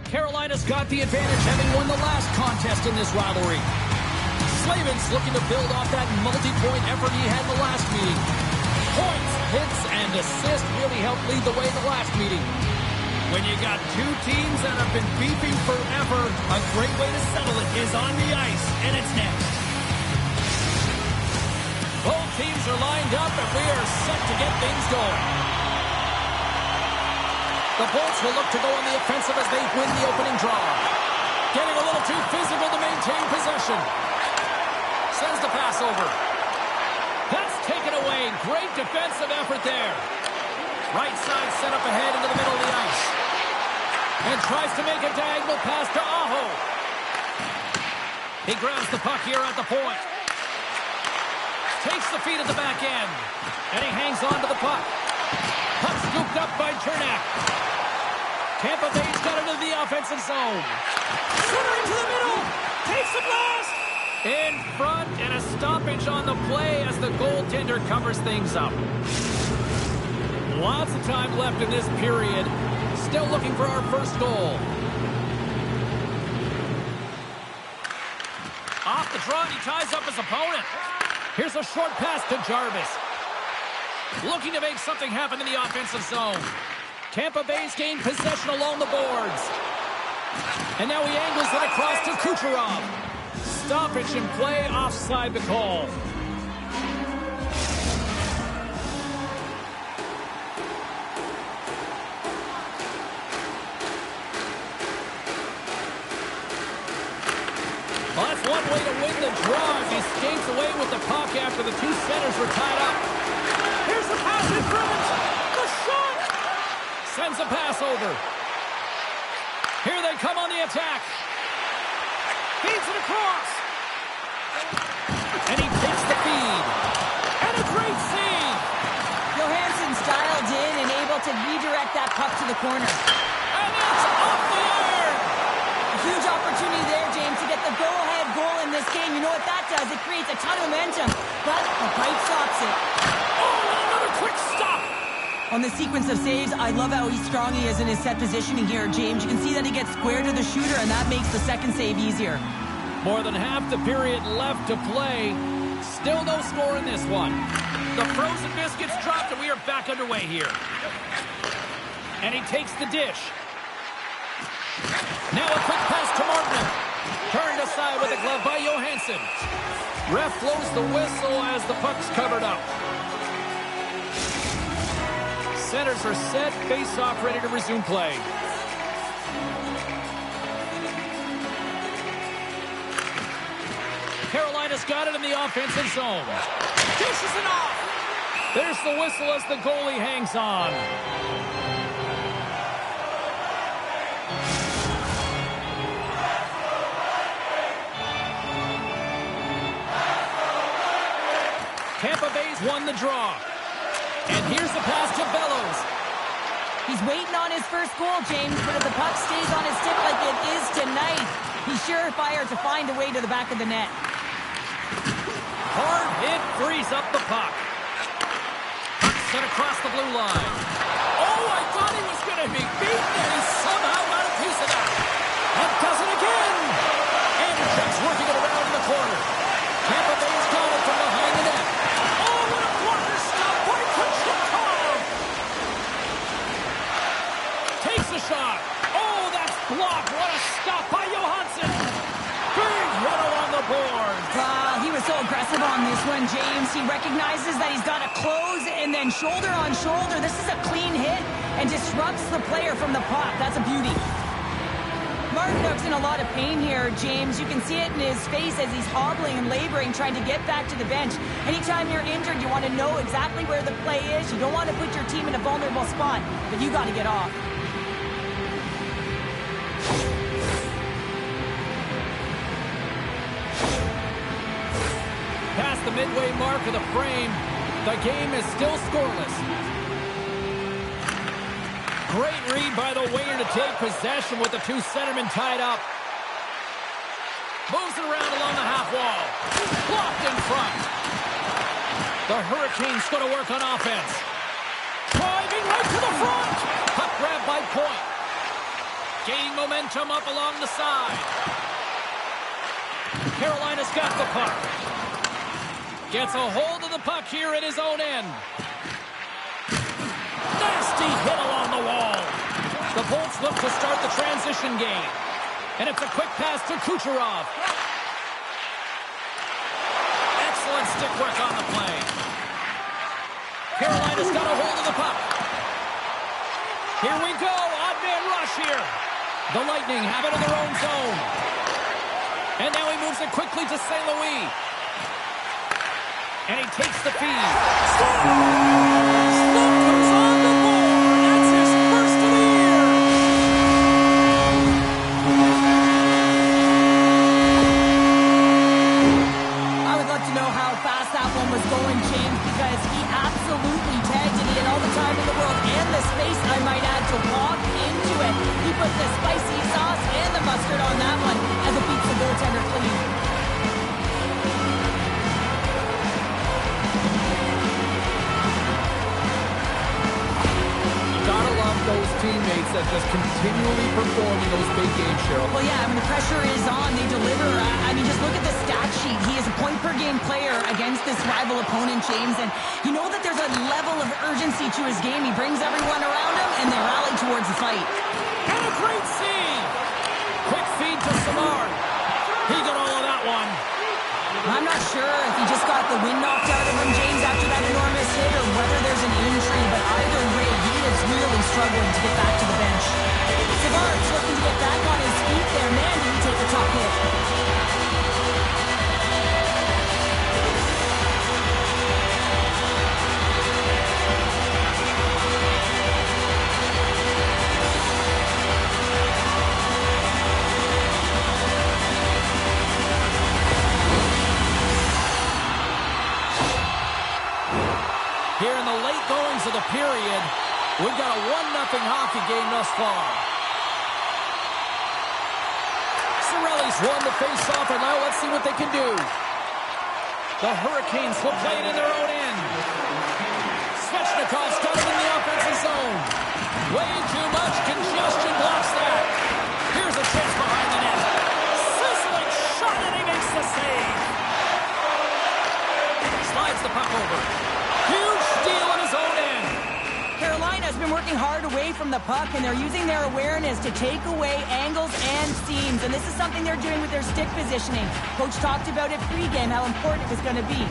Carolina's got the advantage, having won the last contest in this rivalry. Slavin's looking to build off that multi-point effort he had in the last meeting. Points, hits, and assists really helped lead the way in the last meeting. When you got two teams that have been beefing forever, a great way to settle it is on the ice, and it's next. Both teams are lined up, and we are set to get things going. The Bolts will look to go on the offensive as they win the opening draw. Getting a little too physical to maintain possession. Sends the pass over. That's taken away. Great defensive effort there. Right side set up ahead into the middle of the ice. And tries to make a diagonal pass to Aho. He grabs the puck here at the point. Takes the feed at the back end. And he hangs on to the puck. Puck scooped up by Chernak. Tampa Bay's got into the offensive zone. Centering to the middle. Takes the blast. In front, and a stoppage on the play as the goaltender covers things up. Lots of time left in this period. Still looking for our first goal. Off the draw, he ties up his opponent. Here's a short pass to Jarvis. Looking to make something happen in the offensive zone. Tampa Bay's gained possession along the boards. And now he angles it across to Kucherov. Stoppage in play offside the call. Well, that's one way to win the draw as he skates away with the puck after the two centers were tied up. Here's the pass in front. The shot! Sends a pass over. Here they come on the attack. Feeds it across. And he takes the feed. And a great save. Johansson's dialed in and able to redirect that puck to the corner. And it's off the iron. A huge opportunity there, James, to get the go-ahead goal in this game. You know what that does? It creates a ton of momentum. But the pipe stops it. Oh, and another quick stop. On the sequence of saves, I love how strong he is in his set positioning here, James. You can see that he gets square to the shooter, and that makes the second save easier. More than half the period left to play. Still no score in this one. The frozen biscuits dropped, and we are back underway here. And he takes the dish. Now a quick pass to Martin. Turned aside with a glove by Johansson. Ref blows the whistle as the puck's covered up. Centers are set, face-off ready to resume play. Carolina's got it in the offensive zone. Dishes it off. There's the whistle as the goalie hangs on. Tampa Bay's won the draw. And here's the pass to Bellows. He's waiting on his first goal, James, but if the puck stays on his stick like it is tonight, he's surefire to find a way to the back of the net. Hard hit frees up the puck. Puck sent across the blue line. Oh, I thought he was going to be beaten, and he somehow got a piece of that. And does it again. Anderson's working it around in the corner. Tampa Bay's got it from behind the net. Oh, what a blocker stop by Kucherov. Takes the shot. Oh, that's blocked. What a stop by Johansson. Big run along the board. He was so aggressive on this one, James. He recognizes that he's got to close and then shoulder on shoulder. This is a clean hit and disrupts the player from the puck. That's a beauty. Martinook's in a lot of pain here, James. You can see it in his face as he's hobbling and laboring, trying to get back to the bench. Anytime you're injured, you want to know exactly where the play is. You don't want to put your team in a vulnerable spot, but you got to get off. Past the midway mark of the frame, the game is still scoreless. Great read by the winger to take possession with the two centermen tied up. Moves it around along the half wall. Blocked in front. The Hurricanes going to work on offense. Driving right to the front. Puck grab by Point. Gaining momentum up along the side. Carolina's got the puck. Gets a hold of the puck here at his own end. Nasty hit along the wall. The Bolts look to start the transition game. And it's a quick pass to Kucherov. Excellent stick work on the play. Carolina's got a hold of the puck. Here we go. Odd man rush here. The Lightning have it in their own zone. And now he moves it quickly to St. Louis. And he takes the feed. Slumper's on the board. That's his first of the year. I would love to know how fast that one was going, James, because he absolutely tagged it. He had all the time in the world and the space, I might add, to walk into it. He put the spicy sauce and the mustard on that one as it beats the goaltender clean. Those teammates that just continually perform in those big games, Cheryl. Well, yeah, when the pressure is on, they deliver. I mean, just look at the stat sheet. He is a point-per-game player against this rival opponent, James, and you know that there's a level of urgency to his game. He brings everyone around him, and they rally towards the fight. And a great save! Quick feed to Samard. He got all of that one. I'm not sure if he just got the wind knocked out of him, James, after that enormous hit, or whether there's an injury, but either way, he is really struggling to get back to the bench. Savard's looking to get back on his feet there. Man, did he take a tough hit. Here in the late goings of the period, we've got a 1-0 hockey game thus far. Cirelli's won the face-off, and now let's see what they can do. The Hurricanes will play it in their own end. Svechnikov's got it in the offensive zone. Way too much congestion blocks that. Here's a chance behind the net. Sizzling shot, and he makes the save. Slides the puck over. Huge steal in his own end. Carolina's been working hard away from the puck, and they're using their awareness to take away angles and seams, and this is something they're doing with their stick positioning. Coach talked about it pregame, how important it was going to be.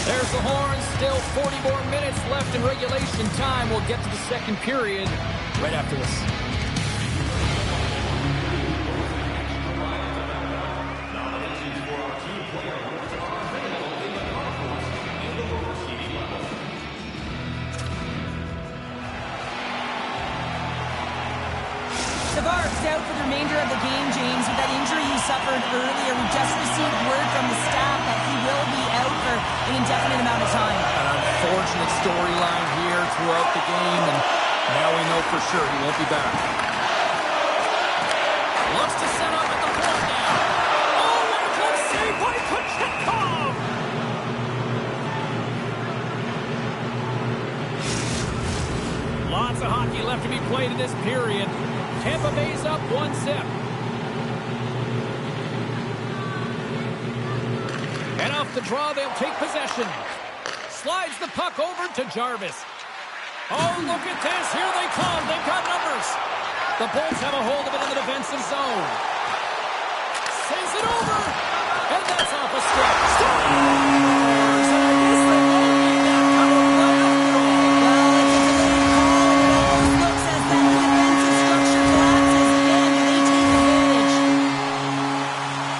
There's the horn. Still 40 more minutes left in regulation time. We'll get to the second period right after this. Savard's out for the remainder of the game, James, with that injury he suffered earlier. We just received word from the staff that he will be out for an indefinite amount of time. An unfortunate storyline here throughout the game, and now we know for sure he won't be back. Looks to set up at the point now. Oh, what a good save by Kochetkov! Lots of hockey left to be played in this period. Tampa Bay's up 1-0. And off the draw, they'll take possession. Slides the puck over to Jarvis. Oh, look at this. Here they come. They've got numbers. The Bolts have a hold of it in the defensive zone. Sends it over. And that's off a stick. Scores! And I guess they won't need that cover play after all. Well, it's a delayed call, and it almost looks as that defensive structure collapses, and they take advantage.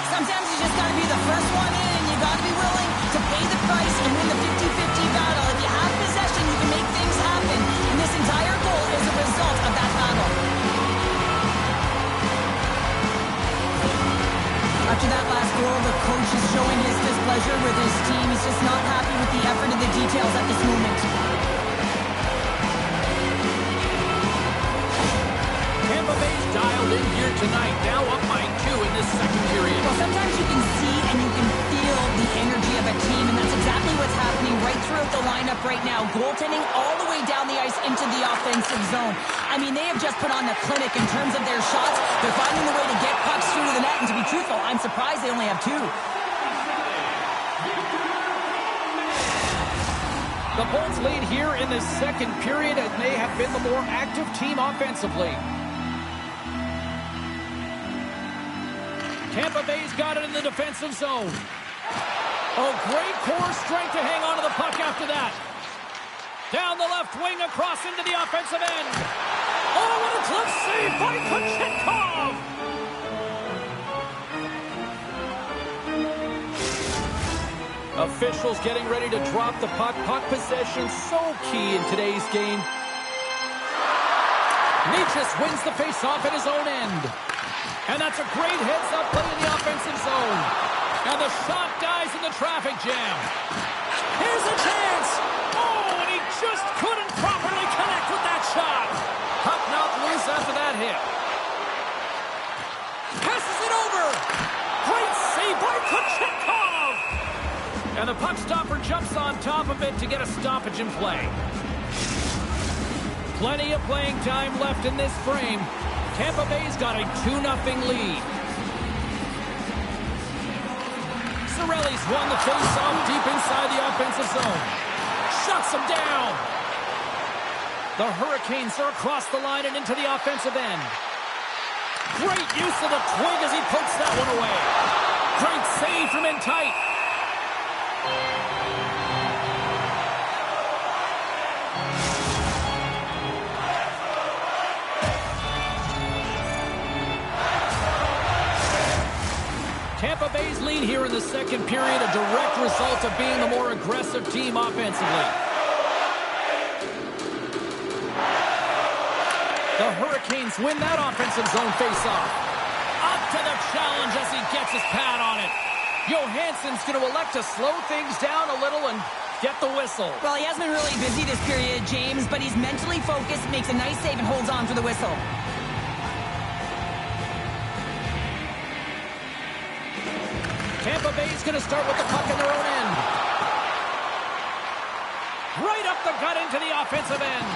Sometimes you just got to be the first one in, and you got to be willing to pay the price and win the 50-50 battle. If you have possession, you can make things happen, and this entire goal is a result of that battle. After that last goal, the coach is showing his displeasure with his team. He's just not happy with the effort and the details at this moment. Tampa Bay's dialed in here tonight, now up by 2 in this second period. Well, sometimes you can see and you can feel the energy of a team, and that's exactly what's happening right throughout the lineup right now. Goal offensive zone. I mean, they have just put on the clinic in terms of their shots. They're finding the way to get pucks through to the net, and to be truthful, I'm surprised they only have 2. The Bolts lead here in the second period, and they have been the more active team offensively. Tampa Bay's got it in the defensive zone. Oh, great core strength to hang on to the puck after that. Down the left wing, across into the offensive end. Oh, what a glove save by Kochetkov! Officials getting ready to drop the puck. Puck possession so key in today's game. Nietzsche wins the faceoff at his own end. And that's a great heads-up play in the offensive zone. And the shot dies in the traffic jam. Here's a chance. Oh, and he just couldn't properly connect with that shot. Puck knocked loose after that hit. Passes it over. Great save by Kochetkov. And the puck stopper jumps on top of it to get a stoppage in play. Plenty of playing time left in this frame. Tampa Bay's got a 2-0 lead. Cirelli's won the face-off deep inside the offensive zone. Shuts him down. The Hurricanes are across the line and into the offensive end. Great use of the twig as he pokes that one away. Great save from in tight. Tampa Bay's lead here in the second period, a direct result of being the more aggressive team offensively. The Hurricanes win that offensive zone faceoff. Up to the challenge as he gets his pad on it. Johansson's going to elect to slow things down a little and get the whistle. Well, he has been really busy this period, James, but he's mentally focused, makes a nice save, and holds on for the whistle. Tampa Bay's going to start with the puck in their own end. Right up the gut into the offensive end.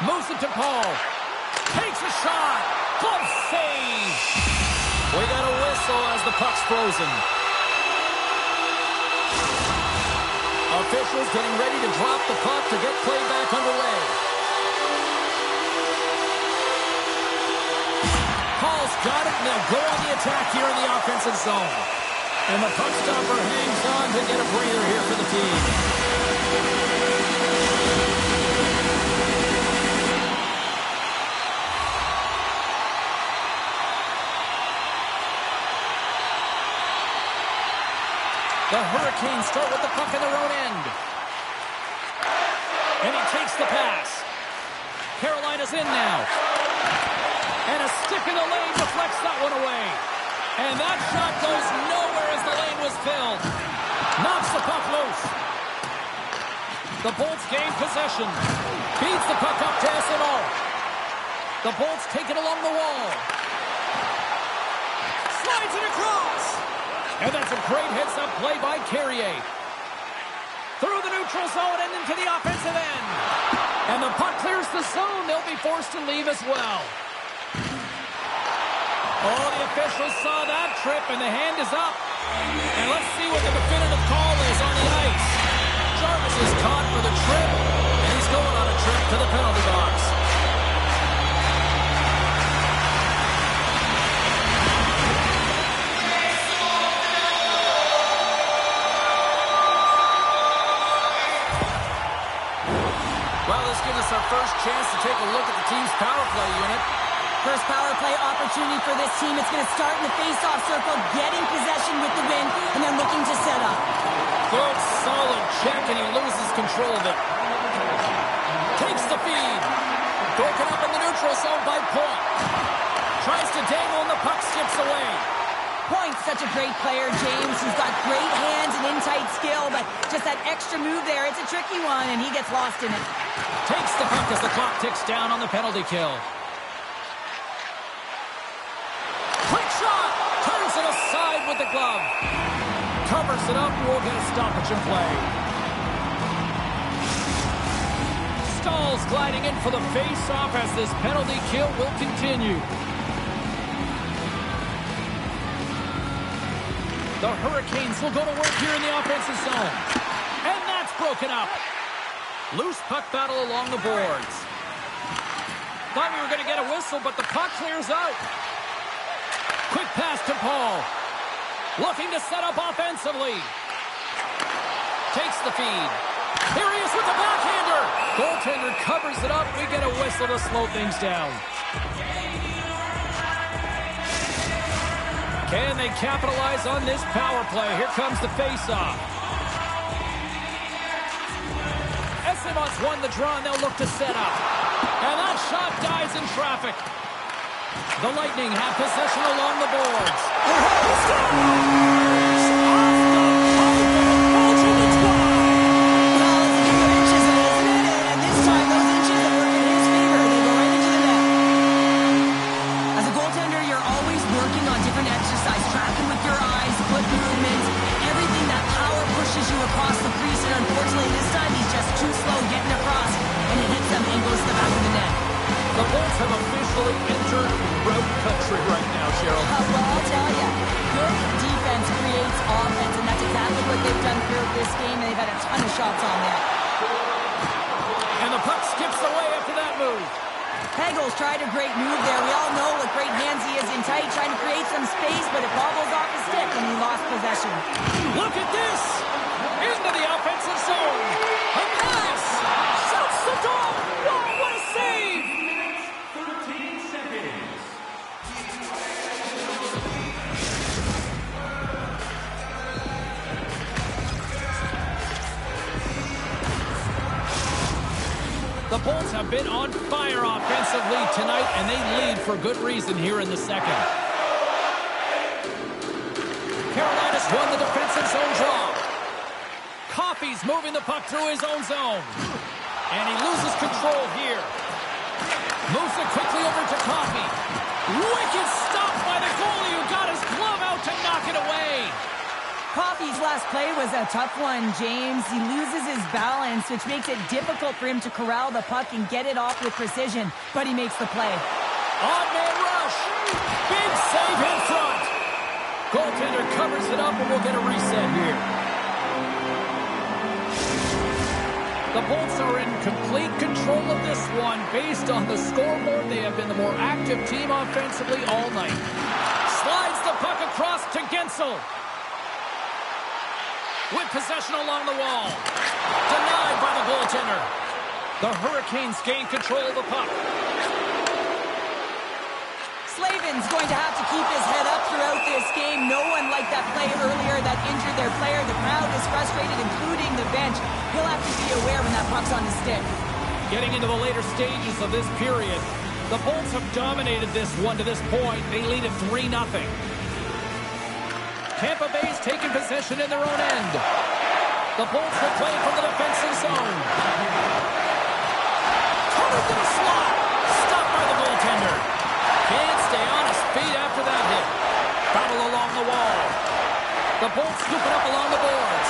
Moves it to Paul. Takes a shot. Glove save. We got a whistle as the puck's frozen. Officials getting ready to drop the puck to get play back underway. Paul's got it, and they'll go on the attack here in the offensive zone. And the puck stopper hangs on to get a breather here for the team. The Hurricanes start with the puck in their own end. And he takes the pass. Carolina's in now. And a stick in the lane deflects that one away. And that shot goes nowhere as the lane was filled. Knocks the puck loose. The Bolts gain possession. Feeds the puck up to SNO. The Bolts take it along the wall. Slides it across. And that's a great heads-up play by Carrier. Through the neutral zone and into the offensive end. And the puck clears the zone. They'll be forced to leave as well. Oh, the officials saw that trip, and the hand is up. And let's see what the definitive call is on the ice. Jarvis is caught for the trip, and he's going on a trip to the penalty box. Well, this gives us our first chance to take a look at the team's power play unit. First power play opportunity for this team. It's going to start in the face-off circle, getting possession with the win, and then looking to set up. Good, solid check, and he loses control of it. Takes the feed. Broken up in the neutral zone by Point. Tries to dangle, and the puck skips away. Point's such a great player, James. He's got great hands and in-tight skill, but just that extra move there, it's a tricky one, and he gets lost in it. Takes the puck as the clock ticks down on the penalty kill. Quick shot! Turns it aside with the glove. Covers it up, and we'll get a stoppage in play. Staal's gliding in for the face-off as this penalty kill will continue. The Hurricanes will go to work here in the offensive zone. And that's broken up. Loose puck battle along the boards. Thought we were going to get a whistle, but the puck clears out. Quick pass to Paul. Looking to set up offensively. Takes the feed. Here he is with the backhander. Goaltender covers it up. We get a whistle to slow things down. Can they capitalize on this power play? Here comes the face-off. Essimon's won the draw, and they'll look to set up. And that shot dies in traffic. The Lightning have possession along the boards. The Bolts have officially entered road country right now, Cheryl. Well, I'll tell you, good defense creates offense, and that's exactly what they've done throughout this game, and they've had a ton of shots on net. And the puck skips away after that move. Hegel's tried a great move there. We all know what great hands he is in tight, trying to create some space, but it bobbles off his stick, and he lost possession. Look at this! Into the offensive zone. A pass! Shoots the dog! Oh, what a save! The Bolts have been on fire offensively tonight, and they lead for good reason here in the second. Carolina's won the defensive zone draw. Coffey's moving the puck through his own zone. And he loses control here. Moves it quickly over to Coffey. Wicked stop by the goalie who got his glove out to knock it away. Coffey's last play was a tough one, James. He loses his balance, which makes it difficult for him to corral the puck and get it off with precision, but he makes the play. On-man rush. Big save in front. Goaltender covers it up, and we'll get a reset here. The Bolts are in complete control of this one. Based on the scoreboard, they have been the more active team offensively all night. Slides the puck across to Gensel. With possession along the wall. Denied by the goaltender. The Hurricanes gain control of the puck. Slavin's going to have to keep his head up throughout this game. No one liked that play earlier that injured their player. The crowd is frustrated, including the bench. He'll have to be aware when that puck's on his stick. Getting into the later stages of this period, the Bolts have dominated this one to this point. They lead at 3-0. Tampa Bay's taken possession in their own end. The Bolts will play from the defensive zone. Covered to the slot. Stopped by the goaltender. Can't stay on his feet after that hit. Battle along the wall. The Bolts scooping up along the boards.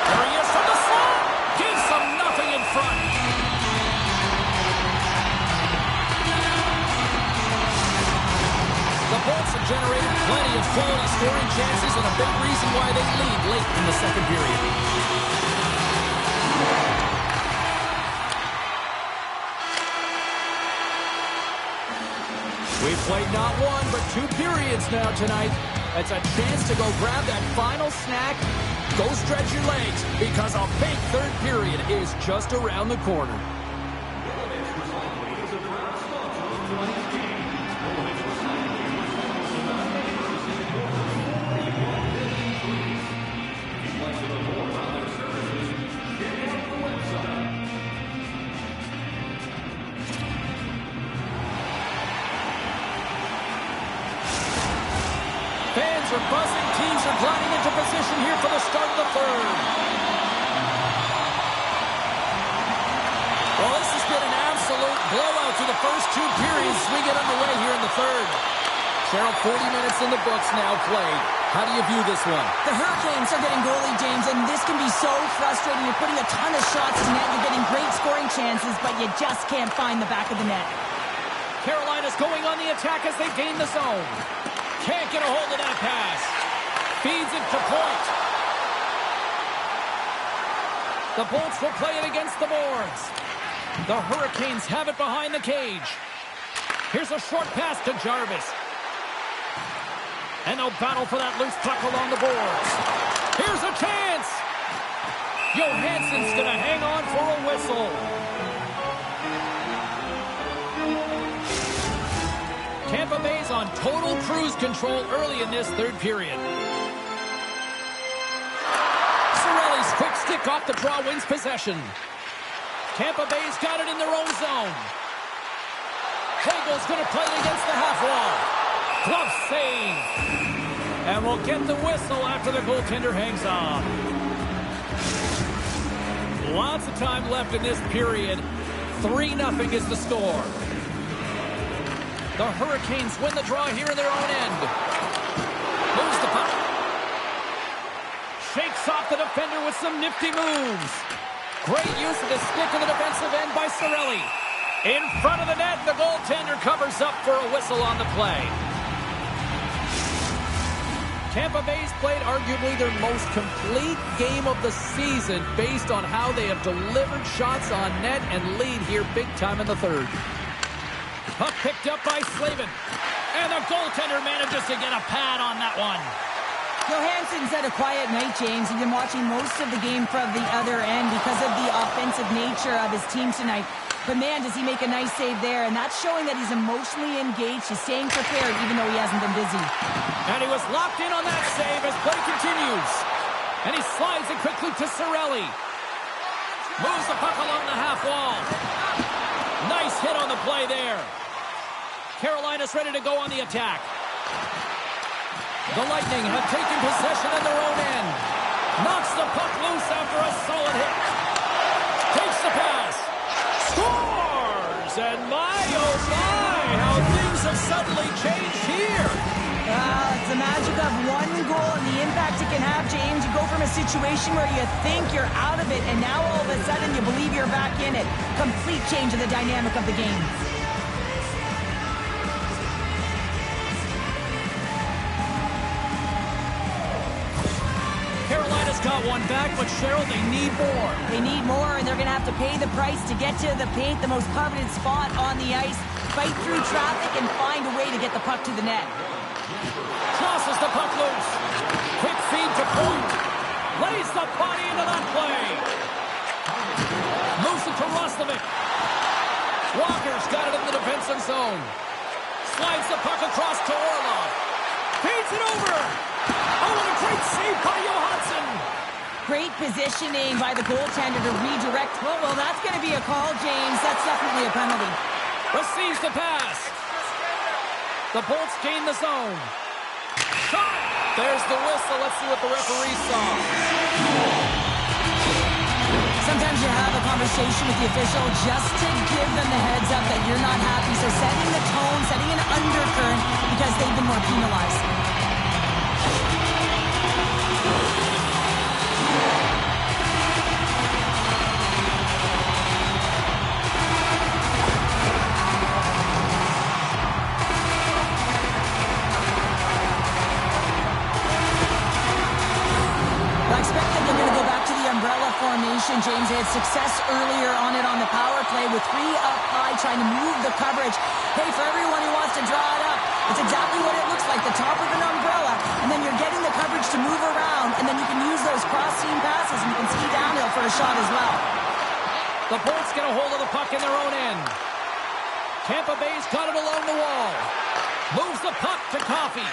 There he is from the slot. Gives them nothing in front. The Bolts have generated plenty of quality scoring chances and a big reason why they lead late in the second period. We've played not one, but 2 periods now tonight. It's a chance to go grab that final snack. Go stretch your legs, because a big third period is just around the corner. Fans are buzzing. Teams are gliding into position here for the start of the third. Well, this has been an absolute blowout through the first 2 periods as we get underway here in the third. Cheryl, 40 minutes in the books now played. How do you view this one? The Hurricanes are getting goalie, James, and this can be so frustrating. You're putting a ton of shots to net. You're getting great scoring chances, but you just can't find the back of the net. Carolina's going on the attack as they gain the zone. Can't get a hold of that pass. Feeds it to Point. The Bolts will play it against the boards. The Hurricanes have it behind the cage. Here's a short pass to Jarvis. And they'll battle for that loose puck along the boards. Here's a chance. Johansson's going to hang on for a whistle. Tampa Bay's on total cruise control early in this third period. Cirelli's quick stick off the draw wins possession. Tampa Bay's got it in their own zone. Hagel's going to play it against the half wall. Glove save. And we'll get the whistle after the goaltender hangs on. Lots of time left in this period. 3-0 is the score. The Hurricanes win the draw here in their own end. Moves the puck. Shakes off the defender with some nifty moves. Great use of the stick in the defensive end by Cirelli. In front of the net, the goaltender covers up for a whistle on the play. Tampa Bay's played arguably their most complete game of the season based on how they have delivered shots on net and lead here big time in the third. Puck picked up by Slavin. And the goaltender manages to get a pad on that one. Johansson's had a quiet night, James. He's been watching most of the game from the other end because of the offensive nature of his team tonight. But man, does he make a nice save there. And that's showing that he's emotionally engaged. He's staying prepared even though he hasn't been busy. And he was locked in on that save as play continues. And he slides it quickly to Cirelli. Moves the puck along the half wall. Nice hit on the play there. Carolina's ready to go on the attack. The Lightning have taken possession in their own end. Knocks the puck loose after a solid hit. Takes the pass. Scores! And my, oh my, how things have suddenly changed here. It's the magic of one goal and the impact it can have, James. You go from a situation where you think you're out of it, and now all of a sudden you believe you're back in it. Complete change of the dynamic of the game. Carolina's got one back, but Cheryl, they need more. They need more, and they're going to have to pay the price to get to the paint, the most coveted spot on the ice, fight through traffic, and find a way to get the puck to the net. Crosses the puck loose. Quick feed to Point. Lays the body into that play. Moves it to Roslovic. Walker's got it in the defensive zone. Slides the puck across to Orlov. Feeds it over. Oh, what a great save by Johansson. Great positioning by the goaltender to redirect. Oh, well, that's going to be a call, James. That's definitely a penalty. Receives the pass. The Bolts gain the zone. Shot! There's the whistle. Let's see what the referee saw. Sometimes you have a conversation with the official just to give them the heads up that you're not happy. So setting the tone, setting an undercurrent because they've been more penalized. Formation, James. They had success earlier on it on the power play with 3 up high trying to move the coverage. Hey, for everyone who wants to draw it up, it's exactly what it looks like, the top of an umbrella, and then you're getting the coverage to move around, and then you can use those cross-seam passes, and you can ski downhill for a shot as well. The Bolts get a hold of the puck in their own end. Tampa Bay's got it along the wall. Moves the puck to Coffey.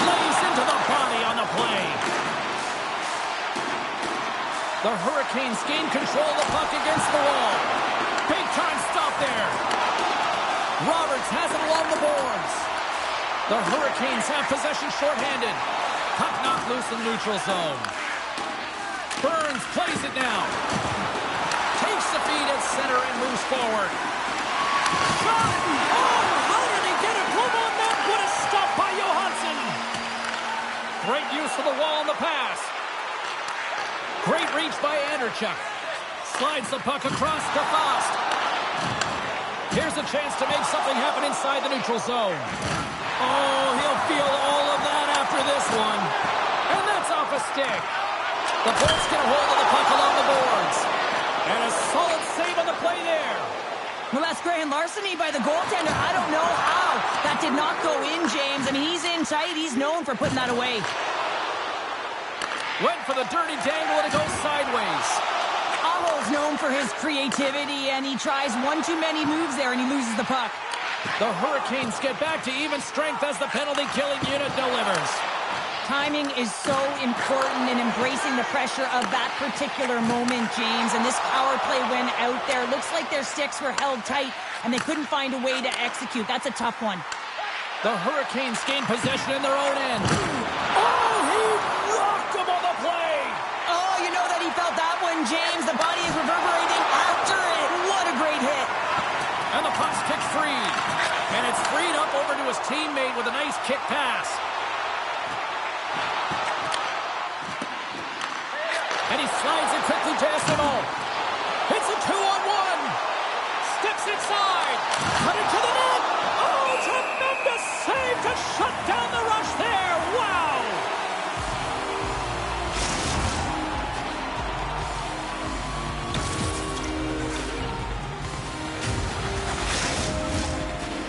Lays into the body on the play. The Hurricanes gain control of the puck against the wall. Big time stop there. Roberts has it along the boards. The Hurricanes have possession shorthanded. Puck knocked loose in the neutral zone. Burns plays it now. Takes the feed at center and moves forward. Shot! Oh, how did he get it? Glove on net. What a stop by Great use of the wall on the pass. Great reach by Anderchuk. Slides the puck across to Faust. Here's a chance to make something happen inside the neutral zone. Oh, he'll feel all of that after this one. And that's off a stick. The Bolts get a hold of the puck along the boards. And a solid save on the play there. Well, that's grand larceny by the goaltender. I don't know how. That did not go in, James. I mean, he's in tight. He's known for putting that away. Went for the dirty dangle and it goes sideways. Aho's known for his creativity, and he tries one too many moves there, and he loses the puck. The Hurricanes get back to even strength as the penalty-killing unit delivers. Timing is so important in embracing the pressure of that particular moment, James. And this power play went out there. Looks like their sticks were held tight, and they couldn't find a way to execute. That's a tough one. The Hurricanes gain possession in their own end. Oh, he rocked him on the play! Oh, you know that he felt that one, James. The body is reverberating after it. What a great hit. And the puck's kicked free. And it's freed up over to his teammate with a nice kick pass. And he slides it quickly to Essenal. It's a 2-on-1. Steps inside. Cut it to the net. Oh, tremendous save to shut down the rush there. Wow.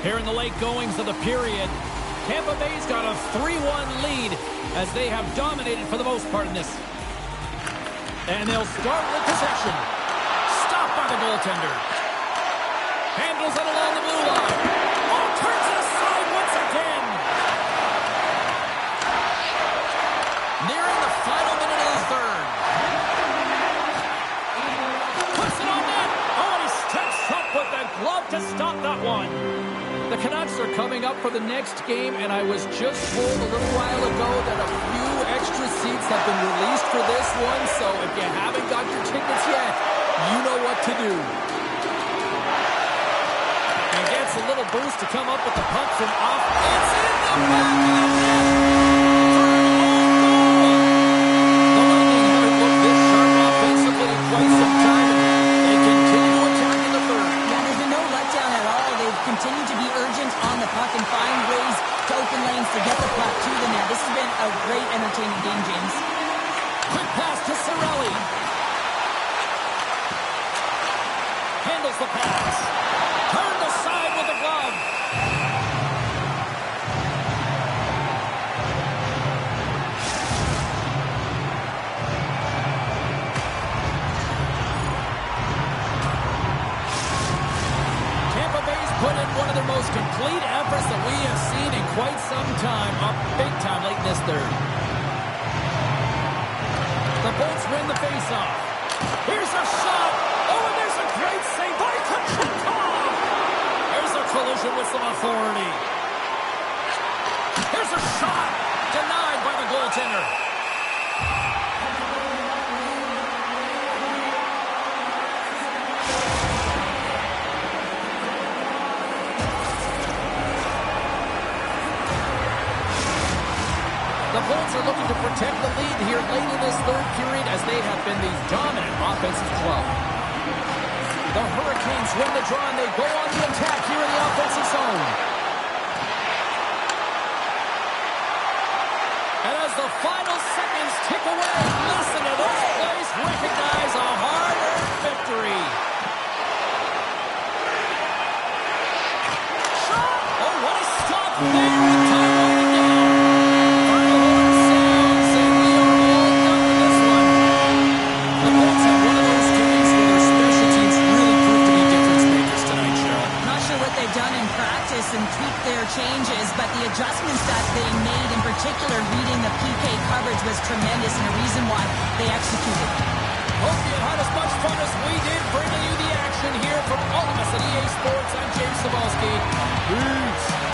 Here in the late goings of the period, Tampa Bay's got a 3-1 lead as they have dominated for the most part in this. And they'll start with possession. Stopped by the goaltender. Handles it along the blue line. Oh, turns it aside once again. Nearing the final minute of the third. Puts it on net. Oh, and he steps up with the glove to stop that one. The Canucks are coming up for the next game, and I was just told a little while ago that a few extra seats have been released for this one, so if you haven't got your tickets yet, you know what to do. And gets a little boost to come up with the puck from off. It's in the back of the net! The Lightning haven't looked this sharp offensively in quite some time, and they continue to attack in the third. Yeah, there's been no letdown at all. They've continued to be urgent on the puck and find ways to open lanes to get the puck to the net. This has been a great, entertaining game, James. Quick pass to Cirelli. Handles the pass. Turned aside with the glove. Tampa Bay's put in one of their most complete efforts that we have seen in quite some time, up big time late in this third. The Bolts win the faceoff. Here's a shot. Oh, and there's a great save by Kochetkov. There's a collision with some authority. Here's a shot. Denied by the goaltender. The Bolts are looking to protect the lead here late in this third period as they have been the dominant offensive club. The Hurricanes win the draw and they go on the attack here in the offensive zone. And as the final seconds tick away, listen to this place recognize a hard-earned victory. Shot! Oh, what a stop there with time winding down. And tweak their changes, but the adjustments that they made, in particular reading the PK coverage, was tremendous and a reason why they executed. Hope you had as much fun as we did bringing you the action here from all of us at EA Sports. I'm James Cebulski. Peace.